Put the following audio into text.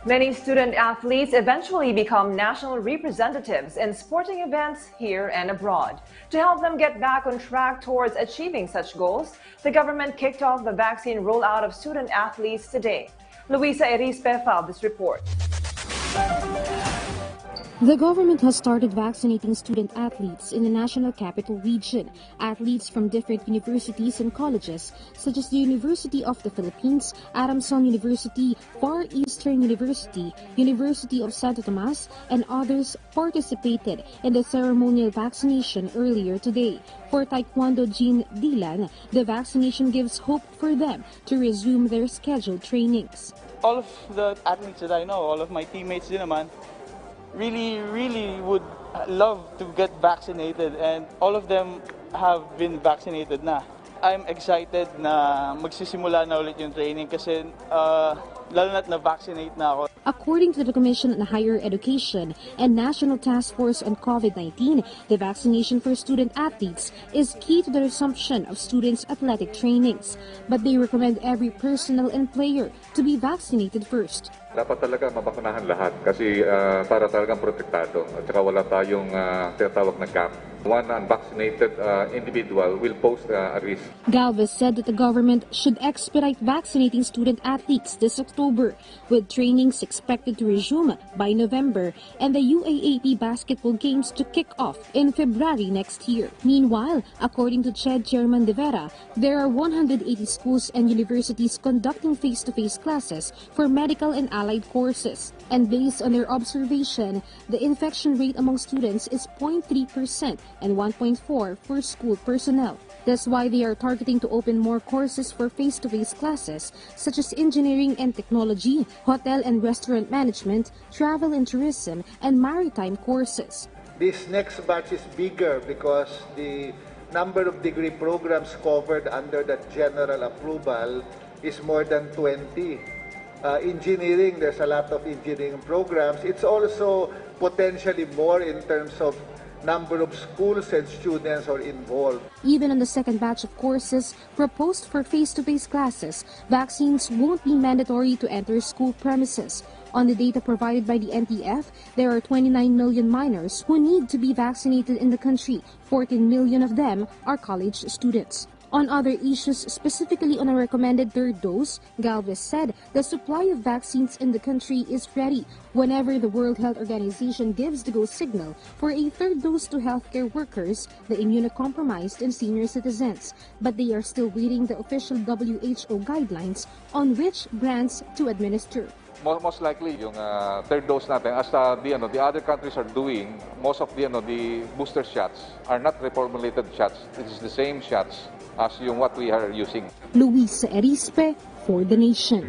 Many student athletes eventually become national representatives in sporting events here and abroad. To help them get back on track towards achieving such goals, the government kicked off the vaccine rollout of student athletes today. Luisa Erispe filed this report. The government has started vaccinating student athletes in the National Capital Region. Athletes from different universities and colleges, such as the University of the Philippines, Adamson University, Far Eastern University, University of Santo Tomas, and others participated in the ceremonial vaccination earlier today. For Taekwondo Jean Dilan, the vaccination gives hope for them to resume their scheduled trainings. All of the athletes that I know, all of my teammates din naman, really would love to get vaccinated, and all of them have been vaccinated na. I'm excited na magsisimula na ulit yung training kasi lalo na't na-vaccinate na ako. According to the Commission on Higher Education and National Task Force on COVID-19, the vaccination for student athletes is key to the resumption of students' athletic trainings. But they recommend every personnel and player to be vaccinated first. Dapat talaga mabakunahan lahat kasi para talagang protektado at saka wala tayong tinatawag na gap. One unvaccinated individual will pose a risk. Galvez said that the government should expedite vaccinating student athletes this October, with trainings expected to resume by November and the UAAP basketball games to kick off in February next year. Meanwhile, according to CHED Chairman De Vera, there are 180 schools and universities conducting face-to-face classes for medical and allied courses. And based on their observation, the infection rate among students is 0.3% and 1.4% for school personnel. That's why they are targeting to open more courses for face-to-face classes, such as engineering and technology, hotel and restaurant management, travel and tourism, and maritime courses. This next batch is bigger because the number of degree programs covered under that general approval is more than 20. Engineering, there's a lot of engineering programs. It's also potentially more in terms of number of schools and students are involved. Even on the second batch of courses proposed for face-to-face classes, vaccines won't be mandatory to enter school premises. On the data provided by the NTF, there are 29 million minors who need to be vaccinated in the country. 14 million of them are college students. On other issues, specifically on a recommended third dose, Galvez said the supply of vaccines in the country is ready whenever the World Health Organization gives the go signal for a third dose to healthcare workers, the immunocompromised, and senior citizens. But they are still waiting the official WHO guidelines on which brands to administer. Most likely yung third dose natin, as the other countries are doing, most of the booster shots are not reformulated shots. It is the same shots as yung what we are using. Luisa Erispe for The Nation.